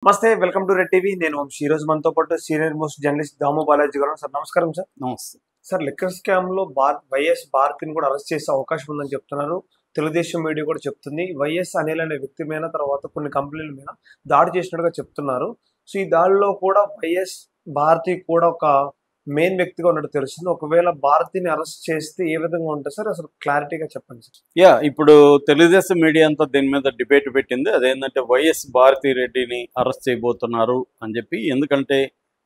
నమస్తే welcome to red TV నేను వంశీ. ఈ రోజు మనతో పాటు సీనియర్ మోస్ట్ జర్నలిస్ట్ దాము బాలాజీ గారు సార్. నమస్కారం సార్. నమస్తే. సార్, లిక్కర్ స్కామ్ లో వైఎస్ భారతిని కూడా అరెస్ట్ చేసే అవకాశం ఉందని చెప్తున్నారు. తెలుగుదేశం మీడియా కూడా చెప్తుంది. వైఎస్ అనిల్ అనే వ్యక్తి మీద తర్వాత కొన్ని కంపెనీల మీద దాడి చేసినట్టుగా చెప్తున్నారు. సో ఈ దాడిలో కూడా వైఎస్ భారతి కూడా ఒక మెయిన్ వ్యక్తిగా ఉన్నట్టు తెలుస్తుంది. ఒకవేళ భారతిని అరెస్ట్ చేస్తే ఏ విధంగా ఉంటుంది సార్? అసలు క్లారిటీగా చెప్పండి సార్. ఇప్పుడు తెలుగుదేశం మీడియా అంతా దీని మీద డిబేట్ పెట్టింది. అదేంటంటే వైఎస్ భారతి రెడ్డిని అరెస్ట్ చేయబోతున్నారు అని చెప్పి. ఎందుకంటే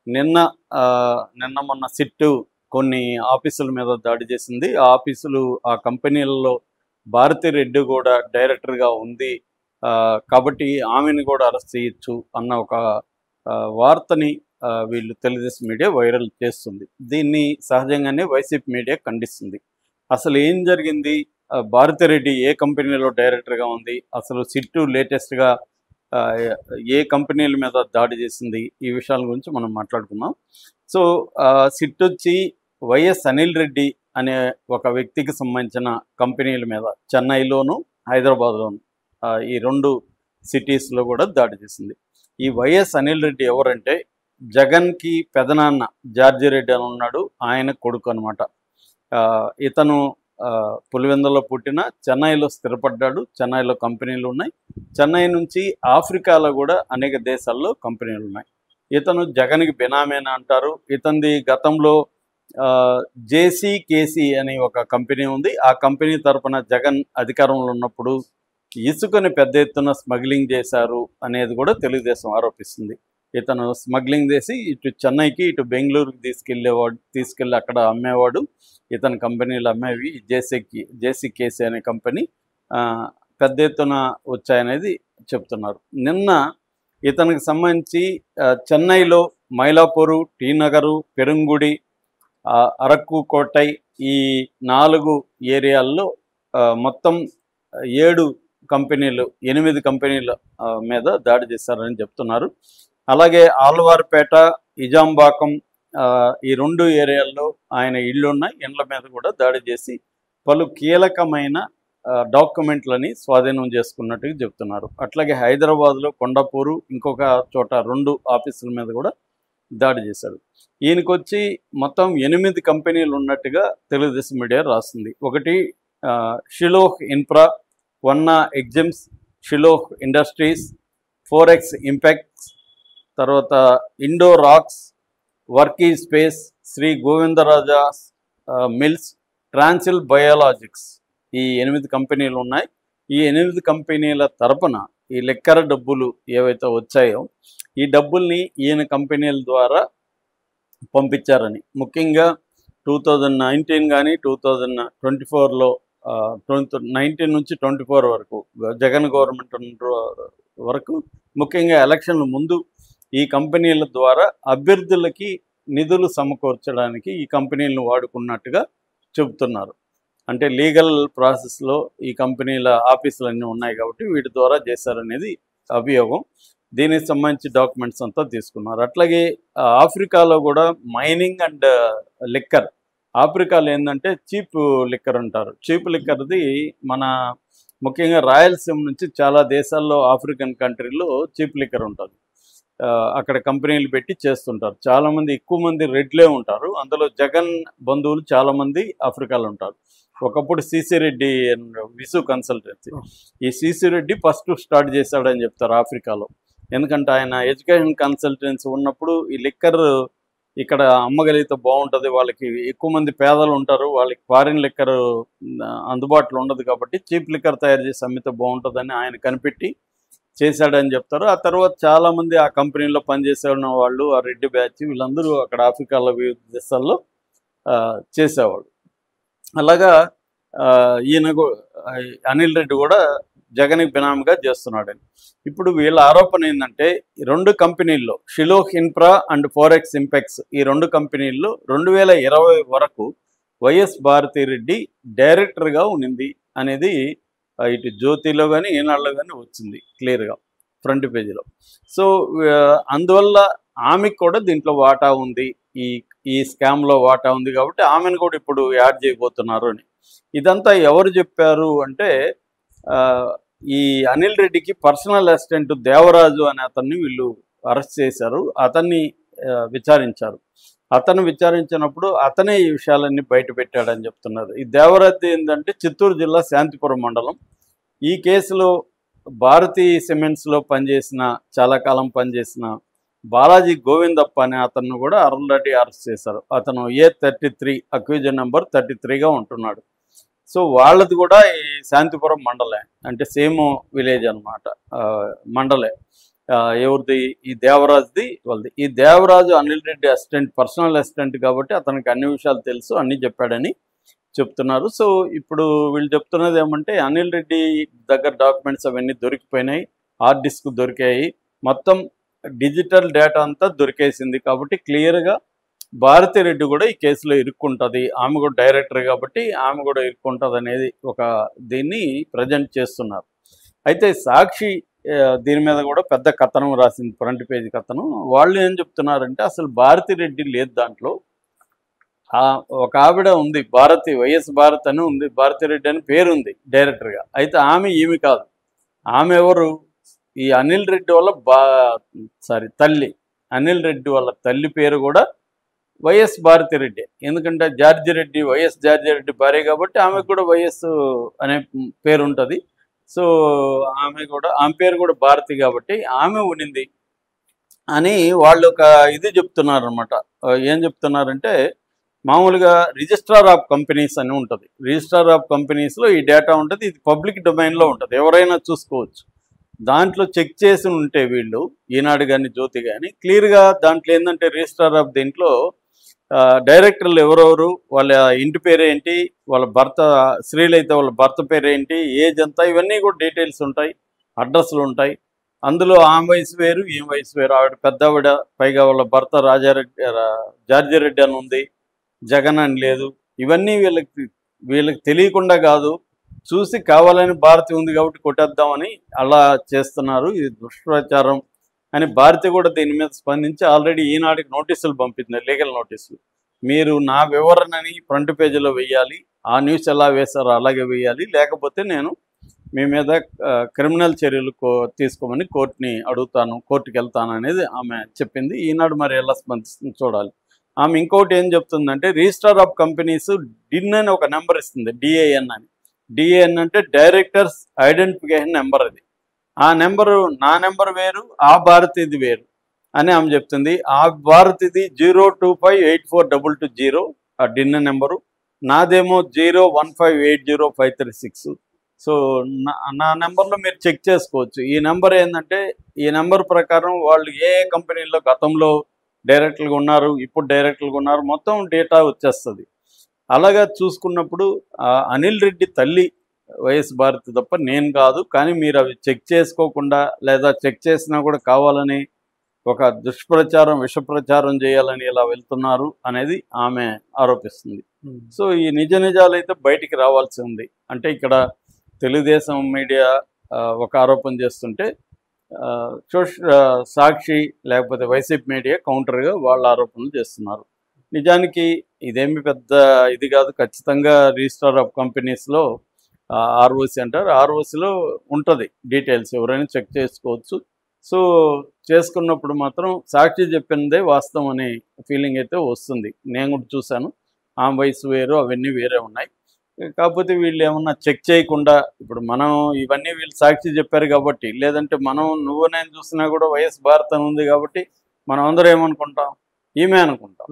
నిన్న మొన్న సిట్టు కొన్ని ఆఫీసుల మీద దాడి చేసింది. ఆ ఆఫీసులు, ఆ కంపెనీలలో భారతి రెడ్డి కూడా డైరెక్టర్గా ఉంది, కాబట్టి ఆమెను కూడా అరెస్ట్ చేయొచ్చు అన్న ఒక వార్తని వీళ్ళు తెలుగుదేశం మీడియా వైరల్ చేస్తుంది. దీన్ని సహజంగానే వైసీపీ మీడియా ఖండిస్తుంది. అసలు ఏం జరిగింది, భారతిరెడ్డి ఏ కంపెనీలో డైరెక్టర్గా ఉంది, అసలు సిట్టు లేటెస్ట్గా ఏ కంపెనీల మీద దాడి చేసింది, ఈ విషయాల గురించి మనం మాట్లాడుకుందాం. సో సిట్టు వచ్చి వైఎస్ అనిల్ రెడ్డి అనే ఒక వ్యక్తికి సంబంధించిన కంపెనీల మీద చెన్నైలోను హైదరాబాద్లోను ఈ రెండు సిటీస్లో కూడా దాడి చేసింది. ఈ వైఎస్ అనిల్ రెడ్డి ఎవరంటే జగన్కి పెదనాన్న జార్జి రెడ్డి అని ఉన్నాడు, ఆయన కొడుకు అనమాట. ఇతను పులివెందులో పుట్టిన చెన్నైలో స్థిరపడ్డాడు. చెన్నైలో కంపెనీలు ఉన్నాయి. చెన్నై నుంచి ఆఫ్రికాలో కూడా అనేక దేశాల్లో కంపెనీలు ఉన్నాయి. ఇతను జగన్కి బినామేనా అంటారు. ఇతనిది గతంలో జేసీకేసీ అనే ఒక కంపెనీ ఉంది. ఆ కంపెనీ తరపున జగన్ అధికారంలో ఉన్నప్పుడు ఇసుకని పెద్ద ఎత్తున స్మగ్లింగ్ చేశారు అనేది కూడా తెలుగుదేశం ఆరోపిస్తుంది. ఇతను స్మగ్లింగ్ చేసి ఇటు చెన్నైకి ఇటు బెంగళూరుకి తీసుకెళ్ళి అక్కడ అమ్మేవాడు. ఇతని కంపెనీలు అమ్మేవి జేసీకేసీ అనే కంపెనీ పెద్ద ఎత్తున వచ్చాయనేది చెప్తున్నారు. నిన్న ఇతనికి సంబంధించి చెన్నైలో మైలాపూరు, టీ నగరు, పెరుంగుడి, అరకు కోటై ఈ 4 ఏరియాల్లో మొత్తం 8 కంపెనీల మీద దాడి చేశారని చెప్తున్నారు. అలాగే ఆల్వార్పేట, ఇజాంబాకం ఈ 2 ఏరియాల్లో ఆయన ఇళ్ళు ఉన్నాయి. ఇండ్ల మీద కూడా దాడి చేసి పలు కీలకమైన డాక్యుమెంట్లని స్వాధీనం చేసుకున్నట్టుగా చెప్తున్నారు. అట్లాగే హైదరాబాద్లో కొండాపూరు, ఇంకొక చోట 2 ఆఫీసుల మీద కూడా దాడి చేశారు. ఈయనకొచ్చి మొత్తం 8 కంపెనీలు ఉన్నట్టుగా తెలుగుదేశం మీడియా రాస్తుంది. ఒకటి షిలోహ్ ఇన్ఫ్రా, వన్నా exims, Shiloh industries, 4X impacts, తర్వాత Indo rocks, worky space, Sri Govindaraja mills, transil biologics, ఈ 8 కంపెనీలు ఉన్నాయి. ఈ 8 కంపెనీల తరపున ఈ లెక్కర డబ్బులు ఏవైతే వచ్చాయో ఈ డబ్బుల్ని ఈయన కంపెనీల ద్వారా పంపించారని, ముఖ్యంగా 2019 కానీ 2024లో 19 నుంచి 24 వరకు జగన్ గవర్నమెంట్ వరకు, ముఖ్యంగా ఎలక్షన్ల ముందు ఈ కంపెనీల ద్వారా అభ్యర్థులకి నిధులు సమకూర్చడానికి ఈ కంపెనీలను వాడుకున్నట్టుగా చెబుతున్నారు. అంటే లీగల్ ప్రాసెస్లో ఈ కంపెనీల ఆఫీసులన్నీ ఉన్నాయి కాబట్టి వీటి ద్వారా చేశారనేది అభియోగం. దీనికి సంబంధించి డాక్యుమెంట్స్ అంతా తీసుకున్నారు. అట్లాగే ఆఫ్రికాలో కూడా మైనింగ్ అండ్ లిక్కర్, ఆఫ్రికాలో ఏంటంటే చీప్ లిక్కర్ అంటారు. చీప్ లిక్కర్ది మన ముఖ్యంగా రాయలసీమ నుంచి చాలా దేశాల్లో, ఆఫ్రికన్ కంట్రీల్లో చీప్ లిక్కర్ ఉంటుంది. అక్కడ కంపెనీలు పెట్టి చేస్తుంటారు. చాలామంది, ఎక్కువ మంది రెడ్లే ఉంటారు. అందులో జగన్ బంధువులు చాలామంది ఆఫ్రికాలో ఉంటారు. ఒకప్పుడు సిసి రెడ్డి విసు కన్సల్టెన్సీ, ఈ సిసి రెడ్డి ఫస్ట్ స్టార్ట్ చేశాడని చెప్తారు ఆఫ్రికాలో. ఎందుకంటే ఆయన ఎడ్యుకేషన్ కన్సల్టెన్సీ ఉన్నప్పుడు ఈ లిక్కర్ ఇక్కడ అమ్మగలిగితే బాగుంటుంది, వాళ్ళకి ఎక్కువ మంది పేదలు ఉంటారు, వాళ్ళకి ఫారిన్ లిక్కర్ అందుబాటులో ఉండదు కాబట్టి చీప్ లిక్కర్ తయారు చేసి అమ్మితే బాగుంటుందని ఆయన కనిపెట్టి చేశాడని చెప్తారు. ఆ తర్వాత చాలామంది ఆ కంపెనీలో పనిచేసే వాళ్ళు, ఆ రెడ్డి బ్యాచ్, వీళ్ళందరూ అక్కడ ఆఫ్రికాలో వివిధ దేశాల్లో చేసేవాడు. అలాగా ఈయన అనిల్ రెడ్డి కూడా జగన్కి బినామీగా చేస్తున్నాడని. ఇప్పుడు వీళ్ళ ఆరోపణ ఏంటంటే 2 కంపెనీల్లో, షిలోహ్ ఇన్ఫ్రా అండ్ 4X ఇంపాక్ట్స్, ఈ 2 కంపెనీల్లో 2020 వరకు వైఎస్ భారతిరెడ్డి డైరెక్టర్గా ఉన్నింది అనేది ఇటు జ్యోతిలో కానీ ఈనాడులో కానీ వచ్చింది క్లియర్గా ఫ్రంట్ పేజీలో. సో అందువల్ల ఆమెకు కూడా దీంట్లో వాటా ఉంది, ఈ స్కామ్లో వాటా ఉంది కాబట్టి ఆమెను కూడా ఇప్పుడు యాడ్ చేయబోతున్నారు అని. ఇదంతా ఎవరు చెప్పారు అంటే ఈ అనిల్ రెడ్డికి పర్సనల్ అసిస్టెంట్ దేవరాజు అనే అతన్ని వీళ్ళు అరెస్ట్ చేశారు. అతన్ని విచారించారు. అతను విచారించినప్పుడు అతనే ఈ విషయాలన్నీ బయట పెట్టాడని చెప్తున్నారు. ఈ దేవరాజ్ ఏంటంటే చిత్తూరు జిల్లా శాంతిపురం మండలం. ఈ కేసులో భారతీ సిమెంట్స్లో పనిచేసిన, చాలా కాలం పనిచేసిన బాలాజీ గోవిందప్ప అనే అతను కూడా ఆల్రెడీ అరెస్ట్ చేశారు. అతను A33 అక్యూజన్ నెంబర్ 33గా ఉంటున్నాడు. సో వాళ్ళది కూడా ఈ శాంతిపురం మండలే, అంటే సేమ్ విలేజ్ అనమాట, మండలే. ఎవరిది? ఈ దేవరాజ్ది, వాళ్ళది. ఈ Devaraju Anil Reddy assistant, personal assistant కాబట్టి అతనికి అన్ని విషయాలు తెలుసు, అన్నీ చెప్పాడని చెప్తున్నారు. సో ఇప్పుడు వీళ్ళు చెప్తున్నది ఏమంటే అనిల్ రెడ్డి దగ్గర డాక్యుమెంట్స్ అవన్నీ దొరికిపోయినాయి, హార్డ్ డిస్క్ దొరికాయి, మొత్తం డిజిటల్ డేటా అంతా దొరికేసింది. కాబట్టి క్లియర్గా భారతిరెడ్డి కూడా ఈ కేసులో ఇరుక్కుంటుంది, ఆమె కూడా డైరెక్టర్ కాబట్టి ఆమె కూడా ఇరుక్కుంటుంది అనేది ఒక దీన్ని ప్రజెంట్ చేస్తున్నారు. అయితే సాక్షి దీని మీద కూడా పెద్ద కథనం రాసింది, ఫ్రంట్ పేజీ కథనం. వాళ్ళు ఏం చెప్తున్నారంటే అసలు భారతిరెడ్డి లేదు దాంట్లో, ఒక ఆవిడ ఉంది, భారతి, వైఎస్ భారత్ అని ఉంది, భారతిరెడ్డి అని పేరుంది డైరెక్టర్గా. అయితే ఈమె కాదు. ఆమె ఎవరు? ఈ అనిల్ రెడ్డి వాళ్ళ తల్లి. అనిల్ రెడ్డి వాళ్ళ తల్లి పేరు కూడా వైఎస్ భారతిరెడ్డి. ఎందుకంటే జార్జిరెడ్డి, వైఎస్ జార్జిరెడ్డి భార్య కాబట్టి ఆమెకు కూడా వైఎస్ అనే పేరు ఉంటుంది. సో ఆమె పేరు కూడా భారతి కాబట్టి ఆమె ఉనింది అని వాళ్ళు ఒక ఇది చెప్తున్నారు అనమాట. ఏం చెప్తున్నారంటే మామూలుగా రిజిస్ట్రార్ ఆఫ్ కంపెనీస్ అని ఉంటుంది. రిజిస్ట్రార్ ఆఫ్ కంపెనీస్లో ఈ డేటా ఉంటుంది, ఇది పబ్లిక్ డొమైన్లో ఉంటుంది, ఎవరైనా చూసుకోవచ్చు. దాంట్లో చెక్ చేసి ఉంటే వీళ్ళు, ఈనాడు కానీ జ్యోతి కానీ, క్లియర్గా దాంట్లో ఏంటంటే రిజిస్ట్రార్ ఆఫ్ దీంట్లో డైరెక్టర్లు ఎవరెవరు, వాళ్ళ ఇంటి పేరేంటి, వాళ్ళ భర్త, స్త్రీలు అయితే వాళ్ళ భర్త పేరేంటి, ఏజ్ ఎంత, ఇవన్నీ కూడా డీటెయిల్స్ ఉంటాయి, అడ్రస్లు ఉంటాయి. అందులో ఆమె వయసు వేరు, ఈమె వయసు వేరు. ఆవిడ పెద్దవిడ, పైగా వాళ్ళ భర్త జార్జిరెడ్డి అని ఉంది, జగన్ అని లేదు. ఇవన్నీ వీళ్ళకి తెలియకుండా కాదు, చూసి కావాలని భారతి ఉంది కాబట్టి కొట్టేద్దామని అలా చేస్తున్నారు, ఇది దుష్ప్రచారం అని భారతి కూడా దీని మీద స్పందించి ఆల్రెడీ ఈనాటికి నోటీసులు పంపింది, లీగల్ నోటీసులు. మీరు నా వివరణని ఫ్రంట్ పేజీలో వెయ్యాలి, ఆ న్యూస్ ఎలా వేశారో అలాగే వెయ్యాలి, లేకపోతే నేను మీ మీద క్రిమినల్ చర్యలు తీసుకోమని కోర్టుని అడుగుతాను, కోర్టుకి వెళ్తాను అనేది ఆమె చెప్పింది. ఈనాడు మరి ఎలా స్పందిస్తుంది చూడాలి. ఆమె ఇంకోటి ఏం చెప్తుందంటే రిజిస్టర్ ఆఫ్ కంపెనీస్ డిన్ అని ఒక నెంబర్ ఇస్తుంది, DIN అని. DIN అంటే డైరెక్టర్స్ ఐడెంటిఫికేషన్ నెంబర్. అది ఆ నెంబరు, నా నెంబర్ వేరు, ఆ భారతిది వేరు అని ఆమె చెప్తుంది. ఆ భారతిది 025842220 ఆ డిన్ నెంబరు, నాదేమో 015805336. సో నా నెంబర్లో మీరు చెక్ చేసుకోవచ్చు. ఈ నెంబర్ ఏంటంటే, ఈ నెంబర్ ప్రకారం వాళ్ళు ఏ కంపెనీలో గతంలో డైరెక్టర్లుగా ఉన్నారు, ఇప్పుడు డైరెక్టర్లుగా ఉన్నారు, మొత్తం డేటా వచ్చేస్తుంది. అలాగా చూసుకున్నప్పుడు అనిల్ రెడ్డి తల్లి వైఎస్ భారతి తప్ప నేను కాదు, కానీ మీరు అవి చెక్ చేసుకోకుండా, లేదా చెక్ చేసినా కూడా కావాలని ఒక దుష్ప్రచారం, విషప్రచారం చేయాలని ఇలా వెళ్తున్నారు అనేది ఆమె ఆరోపిస్తుంది. సో ఈ నిజాలు అయితే బయటికి రావాల్సి ఉంది. అంటే ఇక్కడ తెలుగుదేశం మీడియా ఒక ఆరోపణ చేస్తుంటే సాక్షి లేకపోతే వైసీపీ మీడియా కౌంటర్గా వాళ్ళ ఆరోపణలు చేస్తున్నారు. నిజానికి ఇదేమి పెద్ద ఇది కాదు. ఖచ్చితంగా రిజిస్టర్ ఆఫ్ కంపెనీస్లో ROC అంటారు, ROCలో ఉంటుంది డీటెయిల్స్, ఎవరైనా చెక్ చేసుకోవచ్చు. సో చేసుకున్నప్పుడు మాత్రం సాక్షి చెప్పినదే వాస్తవం అనే ఫీలింగ్ అయితే వస్తుంది. నేను కూడా చూశాను, ఆమె వయసు వేరు, అవన్నీ వేరే ఉన్నాయి. కాకపోతే వీళ్ళు ఏమన్నా చెక్ చేయకుండా, ఇప్పుడు మనం ఇవన్నీ వీళ్ళు సాక్షి చెప్పారు కాబట్టి, లేదంటే నువ్వు నేను చూసినా కూడా వైఎస్ భారత్ అని ఉంది కాబట్టి మనం అందరూ ఏమనుకుంటాం, ఈమె అనుకుంటాం.